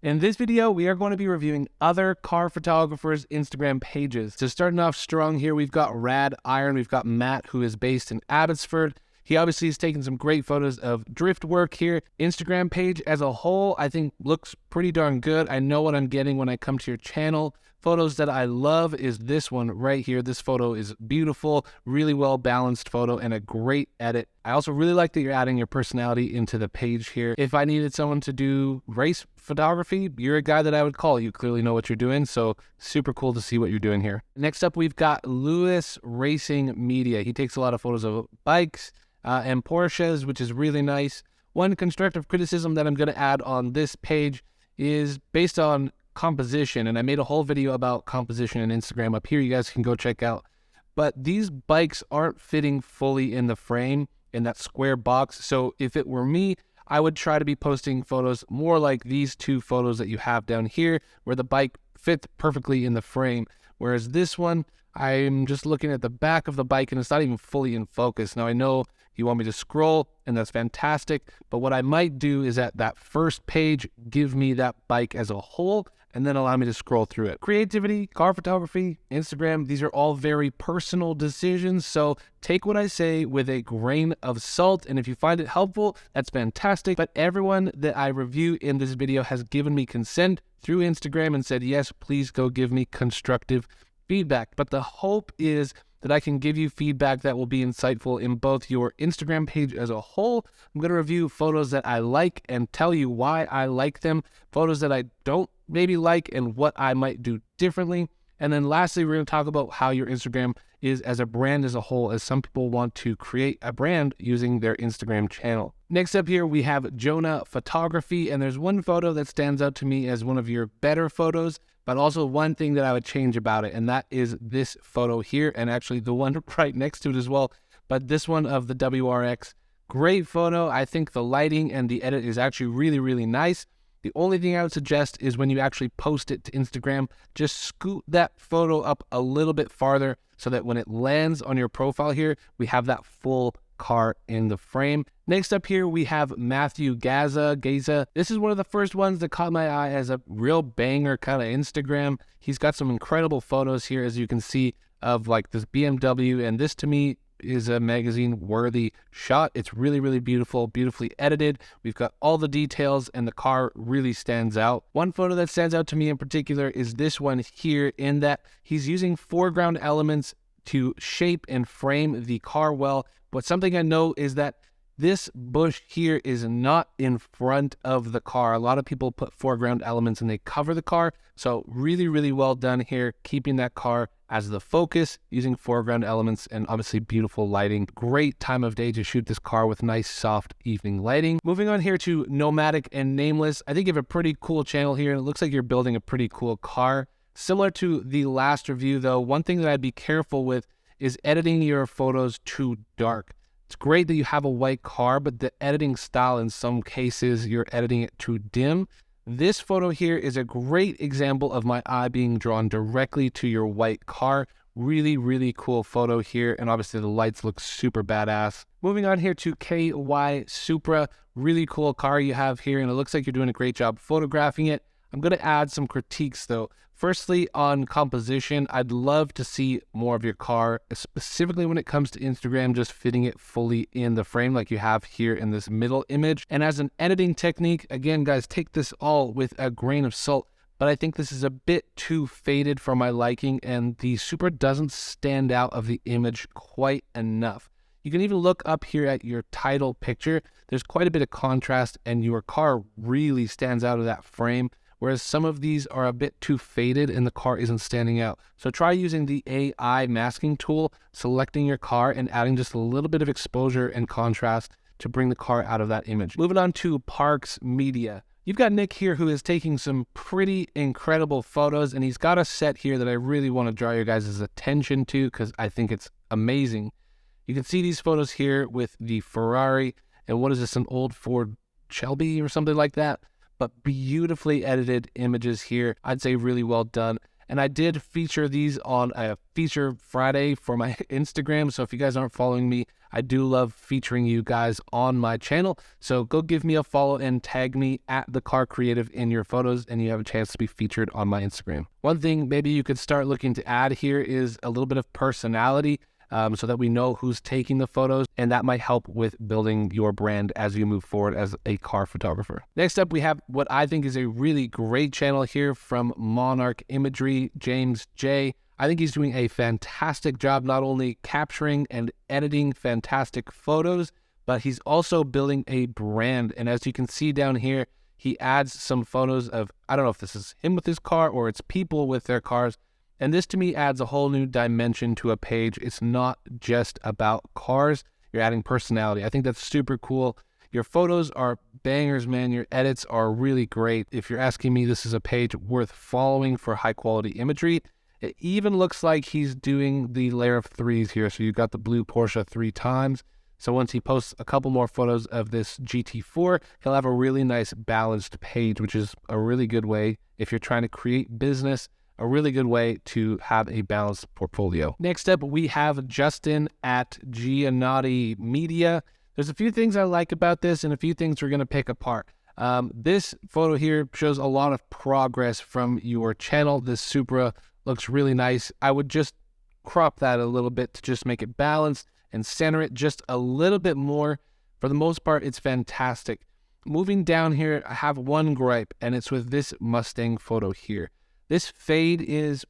In this video, we are going to be reviewing other car photographers' Instagram pages. So starting off strong here, we've got Rad Iron. We've got Matt, who is based in Abbotsford. He obviously has taken some great photos of drift work here. Instagram page as a whole, I think looks pretty darn good. I know what I'm getting when I come to your channel. Photos that I love is this one right here. This photo is beautiful, really well balanced photo and a great edit. I also really like that you're adding your personality into the page here. If I needed someone to do race photography, you're a guy that I would call. You clearly know what you're doing, so super cool to see what you're doing here. Next up, we've got Lewis Racing Media. He takes a lot of photos of bikes and Porsches, which is really nice. One constructive criticism that I'm going to add on this page is based on composition, and I made a whole video about composition and Instagram up here. You guys can go check out. But these bikes aren't fitting fully in the frame in that square box. So if it were me, I would try to be posting photos more like these two photos that you have down here, where the bike fits perfectly in the frame. Whereas this one, I'm just looking at the back of the bike and it's not even fully in focus. Now I know you want me to scroll, and that's fantastic, but what I might do is at that first page, give me that bike as a whole, and then allow me to scroll through it. Creativity, car photography, Instagram, these are all very personal decisions, so take what I say with a grain of salt, and if you find it helpful, that's fantastic. But everyone that I review in this video has given me consent through Instagram and said, yes, please go give me constructive feedback. But the hope is that I can give you feedback that will be insightful in both your Instagram page as a whole. I'm going to review photos that I like and tell you why I like them, photos that I don't maybe like and what I might do differently. And then lastly, we're going to talk about how your Instagram is as a brand as a whole, as some people want to create a brand using their Instagram channel. Next up here, we have Jonah Photography, and there's one photo that stands out to me as one of your better photos, but also one thing that I would change about it, and that is this photo here, and actually the one right next to it as well, but this one of the WRX. Great photo. I think the lighting and the edit is actually really, really nice. The only thing I would suggest is when you actually post it to Instagram, just scoot that photo up a little bit farther so that when it lands on your profile here, we have that full car in the frame. Next up here, we have Matthew Gaza. This is one of the first ones that caught my eye as a real banger kind of Instagram. He's got some incredible photos here, as you can see, of like this BMW, and this to me is a magazine worthy shot. It's really, really beautiful, beautifully edited. We've got all the details and the car really stands out. One photo that stands out to me in particular is this one here, in that he's using foreground elements to shape and frame the car well. But something I know is that this bush here is not in front of the car. A lot of people put foreground elements and they cover the car. So really, really well done here, keeping that car as the focus, using foreground elements and obviously beautiful lighting. Great time of day to shoot this car with nice, soft evening lighting. Moving on here to Nomadic and Nameless. I think you have a pretty cool channel here, and it looks like you're building a pretty cool car. Similar to the last review though, one thing that I'd be careful with is editing your photos too dark. It's great that you have a white car, but the editing style in some cases, you're editing it too dim. This photo here is a great example of my eye being drawn directly to your white car. Really, really cool photo here, and obviously the lights look super badass. Moving on here to KY Supra. Really cool car you have here, and it looks like you're doing a great job photographing it. I'm going to add some critiques though. Firstly, on composition, I'd love to see more of your car, specifically when it comes to Instagram, just fitting it fully in the frame like you have here in this middle image. And as an editing technique, again, guys, take this all with a grain of salt, but I think this is a bit too faded for my liking, and the Supra doesn't stand out of the image quite enough. You can even look up here at your title picture. There's quite a bit of contrast, and your car really stands out of that frame, whereas some of these are a bit too faded and the car isn't standing out. So try using the AI masking tool, selecting your car and adding just a little bit of exposure and contrast to bring the car out of that image. Moving on to Parks Media. You've got Nick here who is taking some pretty incredible photos, and he's got a set here that I really want to draw your guys' attention to because I think it's amazing. You can see these photos here with the Ferrari, and what is this, an old Ford Shelby or something like that? But beautifully edited images here. I'd say really well done. And I did feature these on a Feature Friday for my Instagram. So if you guys aren't following me, I do love featuring you guys on my channel. So go give me a follow and tag me at The Car Creative in your photos, and you have a chance to be featured on my Instagram. One thing maybe you could start looking to add here is a little bit of personality, so that we know who's taking the photos, and that might help with building your brand as you move forward as a car photographer. Next up, we have what I think is a really great channel here from Monarch Imagery, James J. I think he's doing a fantastic job not only capturing and editing fantastic photos, but he's also building a brand. And as you can see down here, he adds some photos of, I don't know if this is him with his car or it's people with their cars. And this to me adds a whole new dimension to a page. It's not just about cars. You're adding personality. I think that's super cool. Your photos are bangers, man. Your edits are really great. If you're asking me, this is a page worth following for high quality imagery. It even looks like he's doing the layer of threes here. So you've got the blue Porsche 3 times. So once he posts a couple more photos of this GT4, he'll have a really nice balanced page, which is a really good way if you're trying to create business, a really good way to have a balanced portfolio. Next up, we have Justin at Giannotti Media. There's a few things I like about this and a few things we're going to pick apart. This photo here shows a lot of progress from your channel. This Supra looks really nice. I would just crop that a little bit to just make it balanced and center it just a little bit more. For the most part, it's fantastic. Moving down here, I have one gripe, and it's with this Mustang photo here. This fade is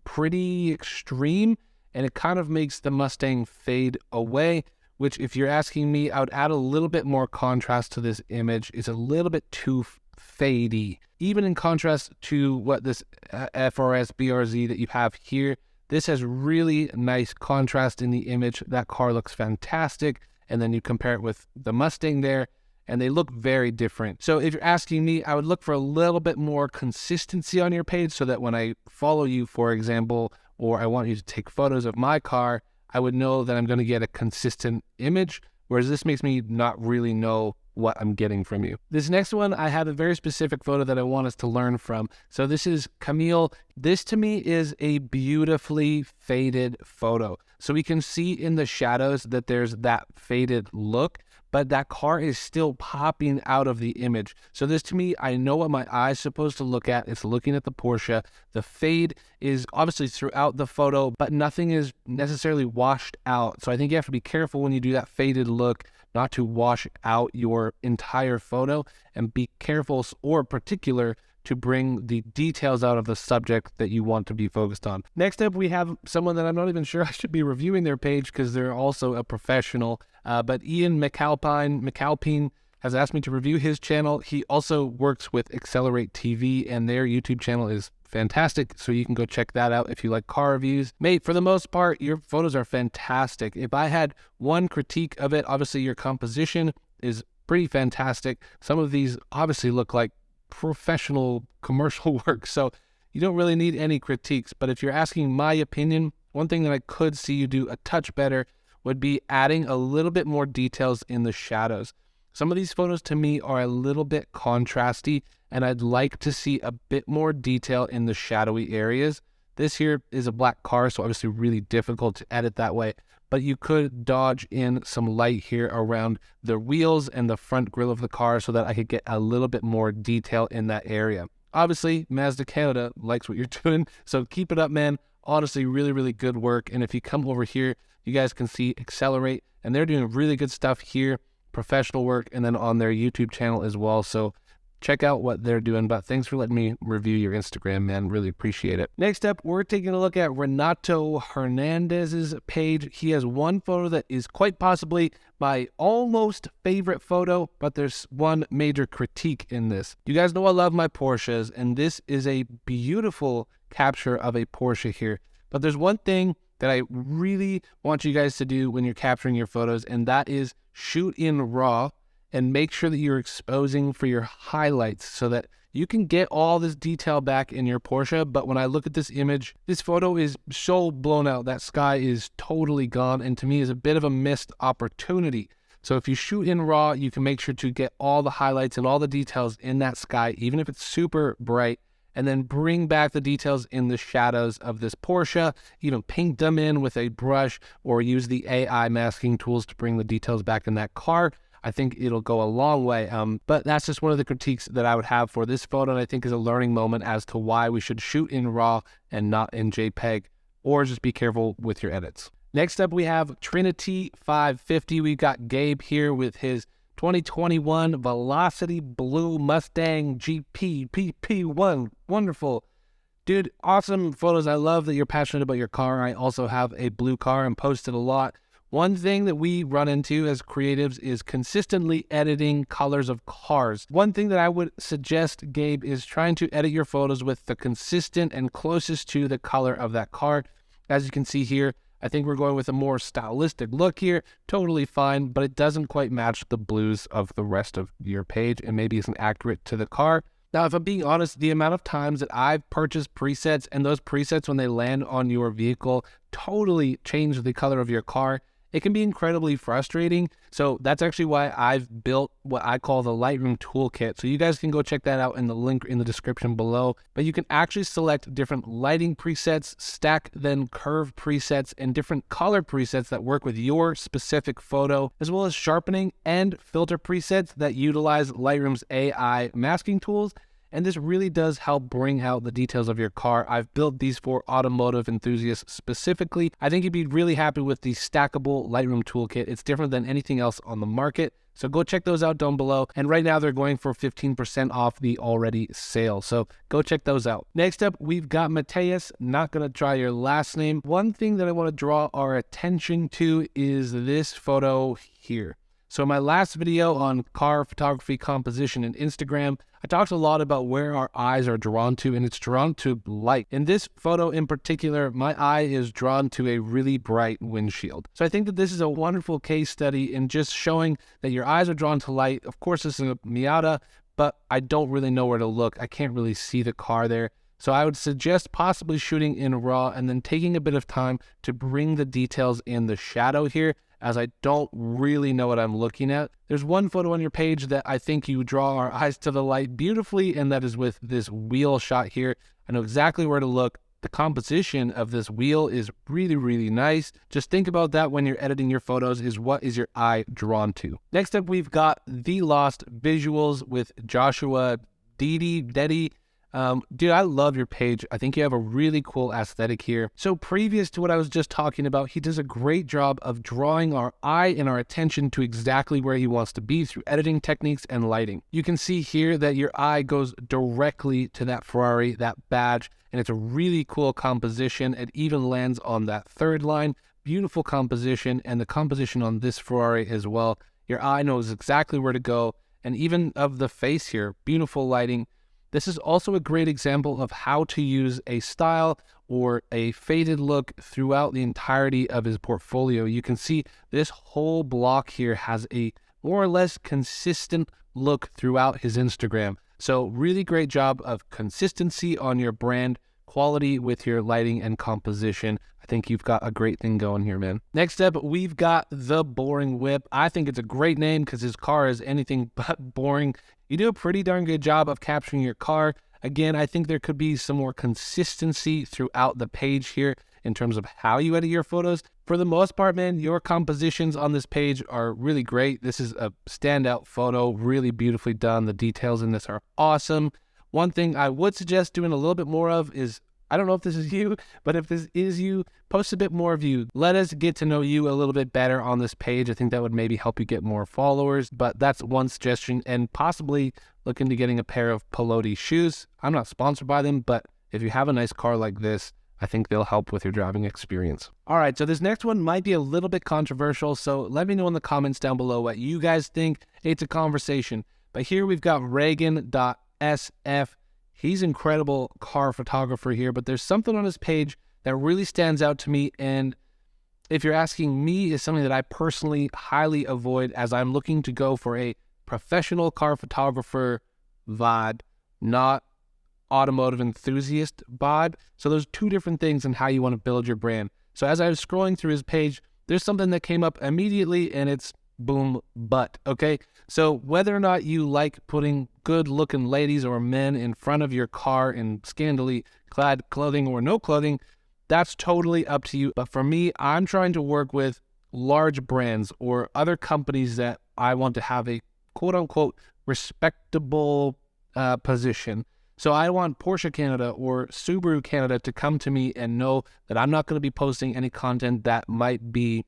pretty extreme, and it kind of makes the Mustang fade away, which if you're asking me, I would add a little bit more contrast to this image. It's a little bit too fadey. Even in contrast to what this FRS BRZ that you have here, this has really nice contrast in the image. That car looks fantastic. And then you compare it with the Mustang there, and they look very different. So if you're asking me, I would look for a little bit more consistency on your page so that when I follow you, for example, or I want you to take photos of my car, I would know that I'm going to get a consistent image, whereas this makes me not really know what I'm getting from you. This next one, I have a very specific photo that I want us to learn from. So this is Camille. This to me is a beautifully faded photo. So we can see in the shadows that there's that faded look, but that car is still popping out of the image. So this to me, I know what my eye's supposed to look at. It's looking at the Porsche. The fade is obviously throughout the photo, but nothing is necessarily washed out. So I think you have to be careful when you do that faded look not to wash out your entire photo, and be careful or particular to bring the details out of the subject that you want to be focused on. Next up, we have someone that I'm not even sure I should be reviewing their page because they're also a professional, but Ian McAlpine has asked me to review his channel. He also works with Accelerate TV, and their YouTube channel is fantastic, so you can go check that out if you like car reviews. Mate, for the most part, your photos are fantastic. If I had one critique of it, obviously your composition is pretty fantastic. Some of these obviously look like professional commercial work, so you don't really need any critiques. But if you're asking my opinion, one thing that I could see you do a touch better would be adding a little bit more details in the shadows. Some of these photos to me are a little bit contrasty, and I'd like to see a bit more detail in the shadowy areas. This here is a black car, so obviously really difficult to edit that way, but you could dodge in some light here around the wheels and the front grille of the car so that I could get a little bit more detail in that area. Obviously, Mazda Canada likes what you're doing, so keep it up, man. Honestly, really, really good work. And if you come over here, you guys can see Accelerate, and they're doing really good stuff here, professional work, and then on their YouTube channel as well. So check out what they're doing. But thanks for letting me review your Instagram, man. Really appreciate it. Next up, we're taking a look at Renato Hernandez's page. He has one photo that is quite possibly my almost favorite photo, but there's one major critique in this. You guys know I love my Porsches, and this is a beautiful capture of a Porsche here. But there's one thing that I really want you guys to do when you're capturing your photos, and that is shoot in RAW and make sure that you're exposing for your highlights so that you can get all this detail back in your Porsche. But when I look at this image, this photo is so blown out. That sky is totally gone, and to me is a bit of a missed opportunity. So if you shoot in RAW, you can make sure to get all the highlights and all the details in that sky, even if it's super bright. and then bring back the details in the shadows of this Porsche, even paint them in with a brush or use the AI masking tools to bring the details back in that car. I think it'll go a long way. But that's just one of the critiques that I would have for this photo, and I think is a learning moment as to why we should shoot in RAW and not in JPEG, or just be careful with your edits. Next up, we have Trinity 550. We've got Gabe here with his 2021 Velocity Blue Mustang GP PP1. Wonderful. Dude, awesome photos. I love that you're passionate about your car. I also have a blue car and post it a lot. One thing that we run into as creatives is consistently editing colors of cars. One thing that I would suggest, Gabe, is trying to edit your photos with the consistent and closest to the color of that car. As you can see here, I think we're going with a more stylistic look here. Totally fine, but it doesn't quite match the blues of the rest of your page and maybe isn't accurate to the car. Now, if I'm being honest, the amount of times that I've purchased presets and those presets, when they land on your vehicle, totally change the color of your car, it can be incredibly frustrating. So that's actually why I've built what I call the Lightroom toolkit. So you guys can go check that out in the link in the description below. But you can actually select different lighting presets, stack then curve presets, and different color presets that work with your specific photo, as well as sharpening and filter presets that utilize Lightroom's AI masking tools. And this really does help bring out the details of your car. I've built these for automotive enthusiasts specifically. I think you'd be really happy with the stackable Lightroom toolkit. It's different than anything else on the market. So go check those out down below. And right now they're going for 15% off the already sale. So go check those out. Next up, we've got Mateus. Not going to try your last name. One thing that I want to draw our attention to is this photo here. So in my last video on car photography composition and Instagram, I talked a lot about where our eyes are drawn to, and it's drawn to light. In this photo in particular, my eye is drawn to a really bright windshield. So I think that this is a wonderful case study in just showing that your eyes are drawn to light. Of course, this is a Miata, but I don't really know where to look. I can't really see the car there. So I would suggest possibly shooting in RAW and then taking a bit of time to bring the details in the shadow here, as I don't really know what I'm looking at. There's one photo on your page that I think you draw our eyes to the light beautifully, and that is with this wheel shot here. I know exactly where to look. The composition of this wheel is really, really nice. Just think about that when you're editing your photos, is what is your eye drawn to. Next up, we've got The Lost Visuals with Joshua Deddy. Dude, I love your page. I think you have a really cool aesthetic here. So previous to what I was just talking about, he does a great job of drawing our eye and our attention to exactly where he wants to be through editing techniques and lighting. You can see here that your eye goes directly to that Ferrari, that badge, and it's a really cool composition. It even lands on that third line. Beautiful composition, and the composition on this Ferrari as well. Your eye knows exactly where to go, and even of the face here, beautiful lighting. This is also a great example of how to use a style or a faded look throughout the entirety of his portfolio. You can see this whole block here has a more or less consistent look throughout his Instagram. So really great job of consistency on your brand, quality with your lighting and composition. I think you've got a great thing going here, man. Next up, we've got The Boring Whip. I think it's a great name because his car is anything but boring. You do a pretty darn good job of capturing your car. Again, I think there could be some more consistency throughout the page here in terms of how you edit your photos. For the most part, man, your compositions on this page are really great. This is a standout photo, really beautifully done. The details in this are awesome. One thing I would suggest doing a little bit more of is, I don't know if this is you, but if this is you, post a bit more of you. Let us get to know you a little bit better on this page. I think that would maybe help you get more followers, but that's one suggestion, and possibly look into getting a pair of Pelote shoes. I'm not sponsored by them, but if you have a nice car like this, I think they'll help with your driving experience. All right, so this next one might be a little bit controversial, so let me know in the comments down below what you guys think. It's a conversation. But here we've got Reagan.sf. He's an incredible car photographer here, but there's something on his page that really stands out to me, and if you're asking me, is something that I personally highly avoid, as I'm looking to go for a professional car photographer vibe, not automotive enthusiast vibe. So there's two different things in how you want to build your brand. So as I was scrolling through his page, there's something that came up immediately, and it's boom, butt, okay? So whether or not you like putting good-looking ladies or men in front of your car in scantily clad clothing or no clothing, that's totally up to you. But for me, I'm trying to work with large brands or other companies that I want to have a quote-unquote respectable position. So I want Porsche Canada or Subaru Canada to come to me and know that I'm not going to be posting any content that might be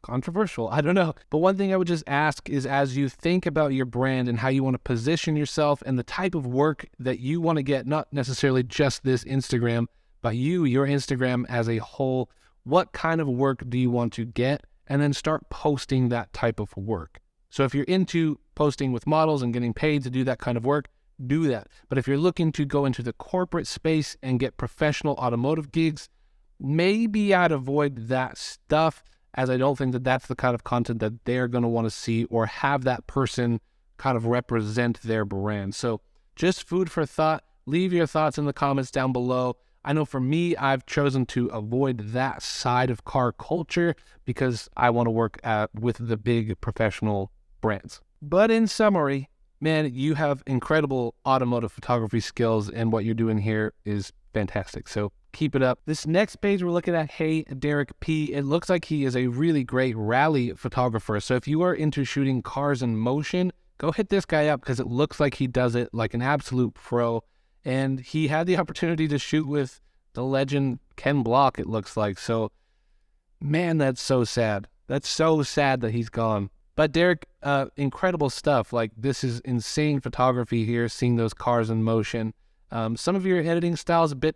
controversial. I don't know. But one thing I would just ask is, as you think about your brand and how you want to position yourself and the type of work that you want to get, not necessarily just this Instagram, but your Instagram as a whole, what kind of work do you want to get? And then start posting that type of work. So if you're into posting with models and getting paid to do that kind of work, do that. But if you're looking to go into the corporate space and get professional automotive gigs, maybe I'd avoid that stuff, as I don't think that that's the kind of content that they're going to want to see or have that person kind of represent their brand. So just food for thought. Leave your thoughts in the comments down below. I know for me, I've chosen to avoid that side of car culture because I want to work with the big professional brands. But in summary, man, you have incredible automotive photography skills, and what you're doing here is fantastic. So keep it up. This next page we're looking at, Hey Derek P. It looks like he is a really great rally photographer. So if you are into shooting cars in motion, go hit this guy up because it looks like he does it like an absolute pro. And he had the opportunity to shoot with the legend Ken Block, it looks like. So, man, that's so sad. That's so sad that he's gone. But Derek, incredible stuff. Like, this is insane photography here, seeing those cars in motion. Some of your editing style is a bit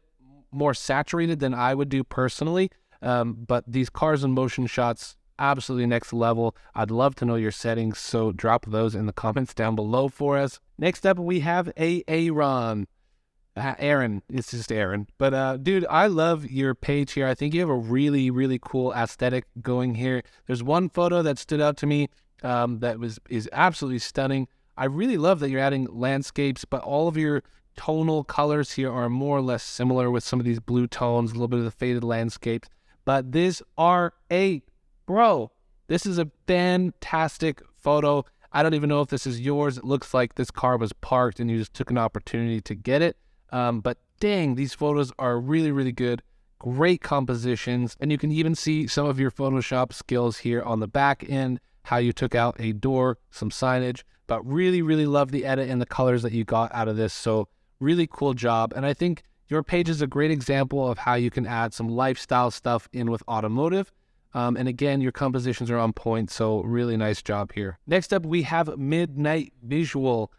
more saturated than I would do personally, but these cars in motion shots, absolutely next level. I'd love to know your settings, so drop those in the comments down below for us. Next up, we have Aaron. Aaron, it's just Aaron. But dude, I love your page here. I think you have a really, really cool aesthetic going here. There's one photo that stood out to me that is absolutely stunning. I really love that you're adding landscapes, but all of your tonal colors here are more or less similar with some of these blue tones, a little bit of the faded landscapes. But this R8, bro, this is a fantastic photo. I don't even know if this is yours. It looks like this car was parked and you just took an opportunity to get it. But dang, these photos are really, really good. Great compositions. And you can even see some of your Photoshop skills here on the back end, how you took out a door, some signage, but really, really love the edit and the colors that you got out of this. So really cool job. And I think your page is a great example of how you can add some lifestyle stuff in with automotive. And again, your compositions are on point. So really nice job here. Next up, we have Midnight Visual.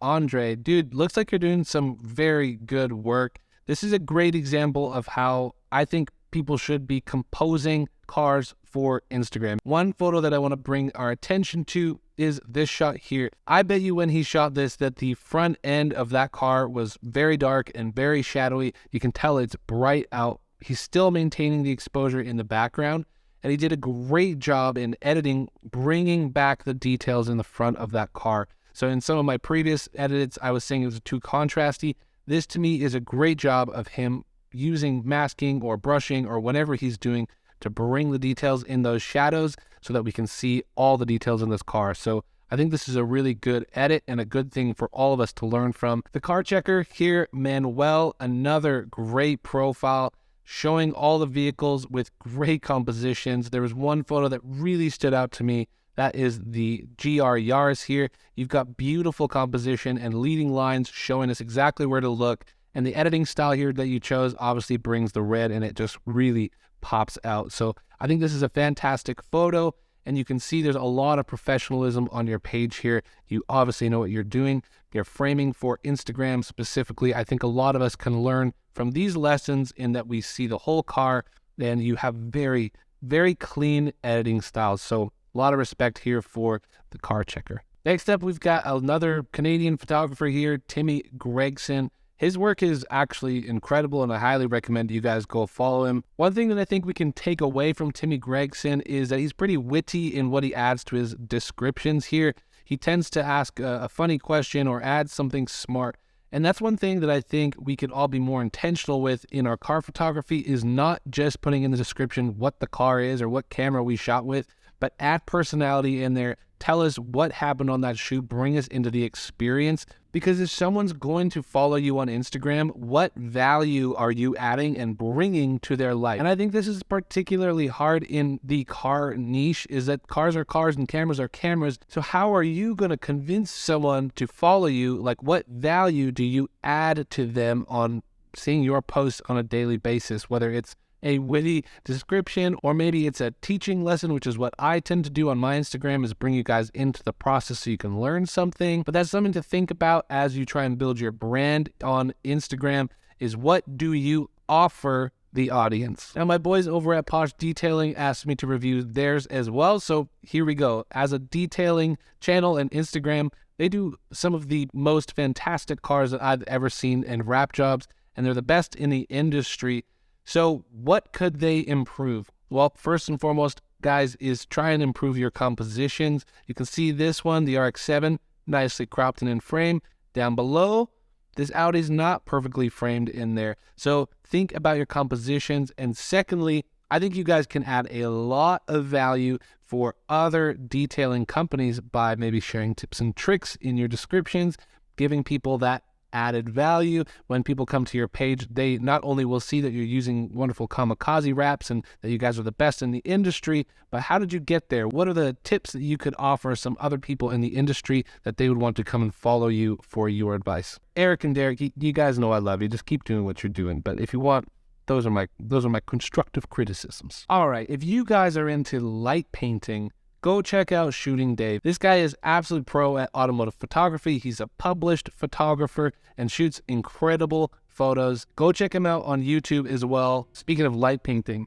Andre, dude, looks like you're doing some very good work. This is a great example of how I think people should be composing cars for Instagram. One photo that I want to bring our attention to is this shot here. I bet you when he shot this that the front end of that car was very dark and very shadowy. You can tell it's bright out. He's still maintaining the exposure in the background, and he did a great job in editing, bringing back the details in the front of that car. So in some of my previous edits, I was saying it was too contrasty. This to me is a great job of him using masking or brushing or whatever he's doing to bring the details in those shadows so that we can see all the details in this car. So I think this is a really good edit and a good thing for all of us to learn from. The car checker here, Manuel, another great profile showing all the vehicles with great compositions. There was one photo that really stood out to me. That is the GR Yaris here. You've got beautiful composition and leading lines showing us exactly where to look. And the editing style here that you chose obviously brings the red and it just really pops out. So I think this is a fantastic photo, and you can see there's a lot of professionalism on your page here. You obviously know what you're doing. You're framing for Instagram specifically. I think a lot of us can learn from these lessons in that we see the whole car, and you have very, very clean editing styles. So a lot of respect here for the car checker. Next up, we've got another Canadian photographer here, Timmy Gregson. His work is actually incredible, and I highly recommend you guys go follow him. One thing that I think we can take away from Timmy Gregson is that he's pretty witty in what he adds to his descriptions here. He tends to ask a funny question or add something smart. And that's one thing that I think we could all be more intentional with in our car photography, is not just putting in the description what the car is or what camera we shot with, but add personality in there. Tell us what happened on that shoot. Bring us into the experience, because if someone's going to follow you on Instagram, what value are you adding and bringing to their life? And I think this is particularly hard in the car niche, is that cars are cars and cameras are cameras. So how are you going to convince someone to follow you? Like, what value do you add to them on seeing your posts on a daily basis, whether it's a witty description or maybe it's a teaching lesson, which is what I tend to do on my Instagram, is bring you guys into the process so you can learn something. But that's something to think about as you try and build your brand on Instagram, is what do you offer the audience? Now, my boys over at Posh Detailing asked me to review theirs as well, so here we go. As a detailing channel and Instagram, they do some of the most fantastic cars that I've ever seen in wrap jobs, and they're the best in the industry. So what could they improve? Well, first and foremost, guys, is try and improve your compositions. You can see this one, the RX-7, nicely cropped and in frame. Down below, this Audi's not perfectly framed in there. So think about your compositions. And secondly, I think you guys can add a lot of value for other detailing companies by maybe sharing tips and tricks in your descriptions, giving people that added value. When people come to your page, they not only will see that you're using wonderful kamikaze wraps and that you guys are the best in the industry, but how did you get there? What are the tips that you could offer some other people in the industry that they would want to come and follow you for your advice? Eric and Derek, you guys know I love you. Just keep doing what you're doing. But if you want, those are my constructive criticisms. All right, if you guys are into light painting, go check out Shooting Dave. This guy is absolute pro at automotive photography. He's a published photographer and shoots incredible photos. Go check him out on YouTube as well. Speaking of light painting,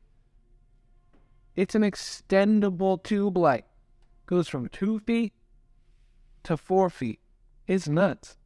it's an extendable tube light. Goes from 2 feet to 4 feet. It's nuts.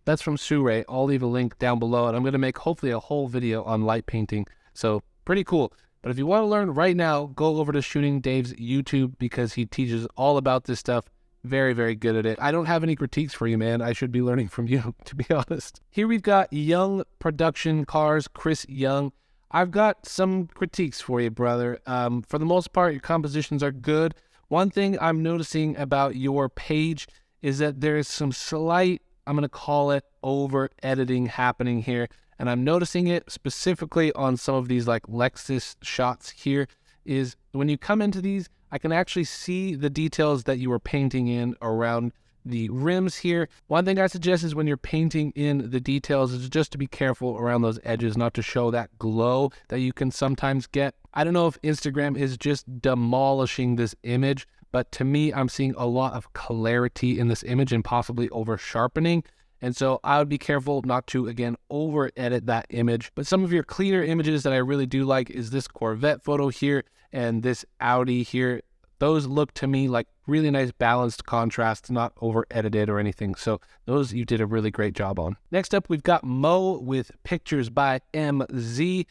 That's from Suray. I'll leave a link down below, and I'm going to make hopefully a whole video on light painting. So pretty cool. But if you want to learn right now, go over to Shooting Dave's YouTube, because he teaches all about this stuff. Very, very good at it. I don't have any critiques for you, man. I should be learning from you, to be honest. Here we've got Young Production Cars, Chris Young. I've got some critiques for you, brother. For the most part, your compositions are good. One thing I'm noticing about your page is that there is some slight, I'm going to call it, over editing happening here. And I'm noticing it specifically on some of these like Lexus shots here, is when you come into these, I can actually see the details that you were painting in around the rims here. One thing I suggest is when you're painting in the details is just to be careful around those edges, not to show that glow that you can sometimes get. I don't know if Instagram is just demolishing this image, but to me, I'm seeing a lot of clarity in this image and possibly over sharpening. And so I would be careful not to, again, over edit that image. But some of your cleaner images that I really do like is this Corvette photo here and this Audi here. Those look to me like really nice balanced contrasts, not over edited or anything. So those you did a really great job on. Next up, we've got Mo with Pictures by MZ.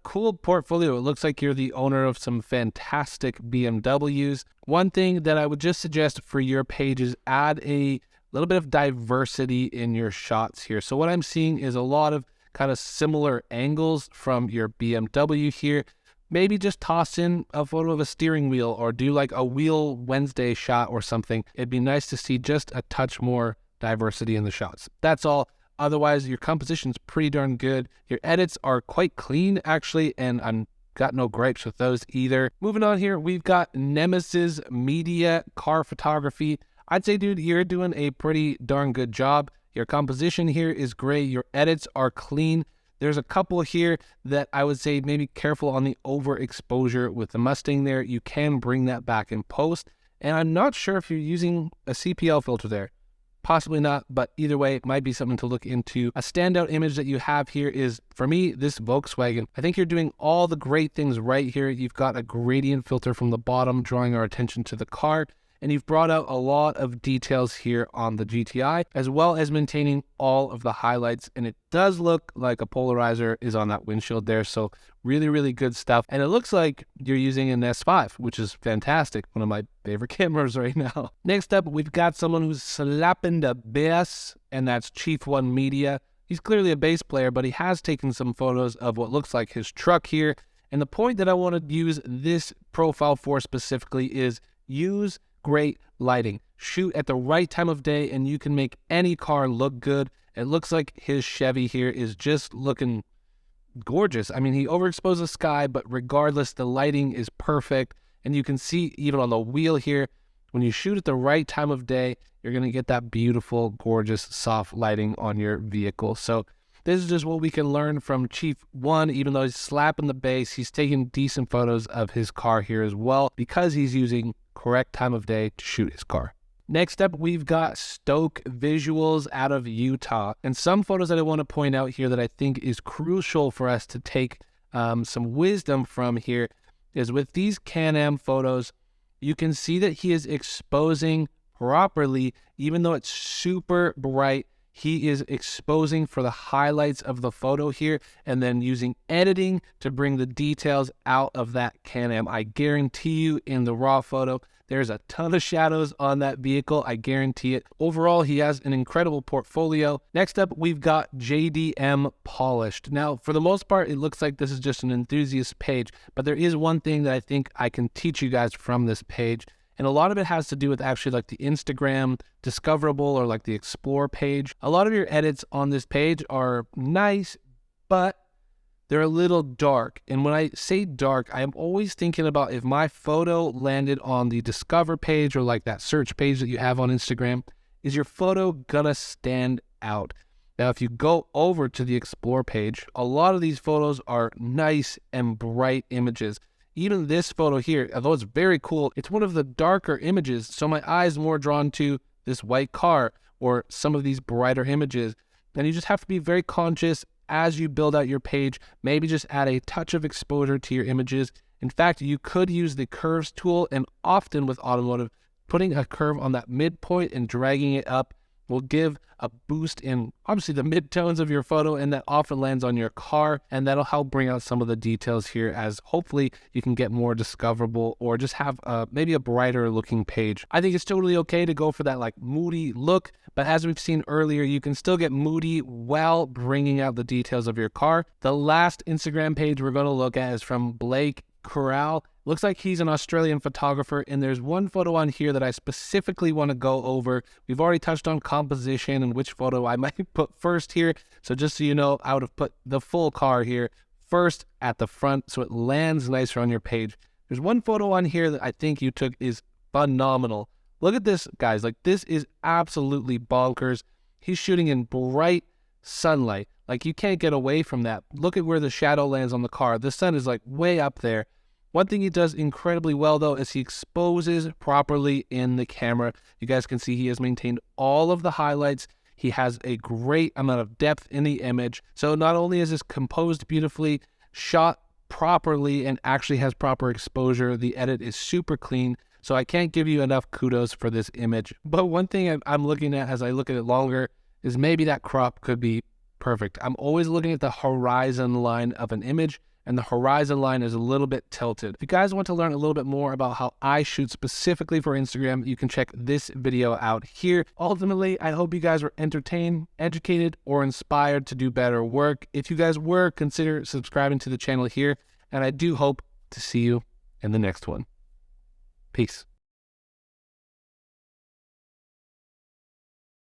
Cool portfolio. It looks like you're the owner of some fantastic BMWs. One thing that I would just suggest for your page is add a little bit of diversity in your shots here. So what I'm seeing is a lot of kind of similar angles from your BMW here. Maybe just toss in a photo of a steering wheel or do like a Wheel Wednesday shot or something. It'd be nice to see just a touch more diversity in the shots. That's all. Otherwise, your composition's pretty darn good. Your edits are quite clean, actually, and I'm got no gripes with those either. Moving on here, we've got Nemesis Media Car Photography. I'd say, dude, you're doing a pretty darn good job. Your composition here is great. Your edits are clean. There's a couple here that I would say maybe careful on the overexposure with the Mustang there. You can bring that back in post. And I'm not sure if you're using a CPL filter there. Possibly not, but either way, it might be something to look into. A standout image that you have here is, for me, this Volkswagen. I think you're doing all the great things right here. You've got a gradient filter from the bottom, drawing our attention to the car. And you've brought out a lot of details here on the GTI, as well as maintaining all of the highlights. And it does look like a polarizer is on that windshield there. So really, really good stuff. And it looks like you're using an S5, which is fantastic. One of my favorite cameras right now. Next up, we've got someone who's slapping the bass, and that's Chief One Media. He's clearly a bass player, but he has taken some photos of what looks like his truck here. And the point that I want to use this profile for specifically is use great lighting. Shoot at the right time of day and you can make any car look good. It looks like his Chevy here is just looking gorgeous. I mean, he overexposed the sky, but regardless, the lighting is perfect. And you can see even on the wheel here, when you shoot at the right time of day, you're going to get that beautiful, gorgeous, soft lighting on your vehicle. So this is just what we can learn from Chief 1. Even though he's slapping the bass, he's taking decent photos of his car here as well because he's using correct time of day to shoot his car. Next up, we've got Stoke Visuals out of Utah. And some photos that I want to point out here that I think is crucial for us to take some wisdom from here is with these Can-Am photos, you can see that he is exposing properly, even though it's super bright. He is exposing for the highlights of the photo here and then using editing to bring the details out of that Can-Am. I guarantee you in the raw photo, there's a ton of shadows on that vehicle. I guarantee it. Overall, he has an incredible portfolio. Next up, we've got JDM Polished. Now, for the most part, it looks like this is just an enthusiast page, but there is one thing that I think I can teach you guys from this page. And a lot of it has to do with actually like the Instagram discoverable or like the explore page. A lot of your edits on this page are nice, but they're a little dark. And when I say dark, I am always thinking about if my photo landed on the discover page or like that search page that you have on Instagram, is your photo gonna stand out? Now, if you go over to the explore page, a lot of these photos are nice and bright images. Even this photo here, although it's very cool, it's one of the darker images, so my eye is more drawn to this white car or some of these brighter images. And you just have to be very conscious as you build out your page. Maybe just add a touch of exposure to your images. In fact, you could use the curves tool, and often with automotive, putting a curve on that midpoint and dragging it up will give a boost in obviously the midtones of your photo, and that often lands on your car, and that'll help bring out some of the details here as hopefully you can get more discoverable or just have maybe a brighter looking page. I think it's totally okay to go for that like moody look, but as we've seen earlier, you can still get moody while bringing out the details of your car. The last Instagram page we're going to look at is from Blake Corral. Looks like he's an Australian photographer, and there's one photo on here that I specifically want to go over. We've already touched on composition and which photo I might put first here. So just so you know, I would have put the full car here first at the front so it lands nicer on your page. There's one photo on here that I think you took is phenomenal. Look at this, guys. Like, this is absolutely bonkers. He's shooting in bright sunlight. Like, you can't get away from that. Look at where the shadow lands on the car. The sun is like way up there. One thing he does incredibly well, though, is he exposes properly in the camera. You guys can see he has maintained all of the highlights. He has a great amount of depth in the image. So not only is this composed beautifully, shot properly, and actually has proper exposure, the edit is super clean. So I can't give you enough kudos for this image. But one thing I'm looking at as I look at it longer is maybe that crop could be perfect. I'm always looking at the horizon line of an image, and the horizon line is a little bit tilted. If you guys want to learn a little bit more about how I shoot specifically for Instagram, you can check this video out here. Ultimately, I hope you guys were entertained, educated, or inspired to do better work. If you guys were, consider subscribing to the channel here, and I do hope to see you in the next one. Peace.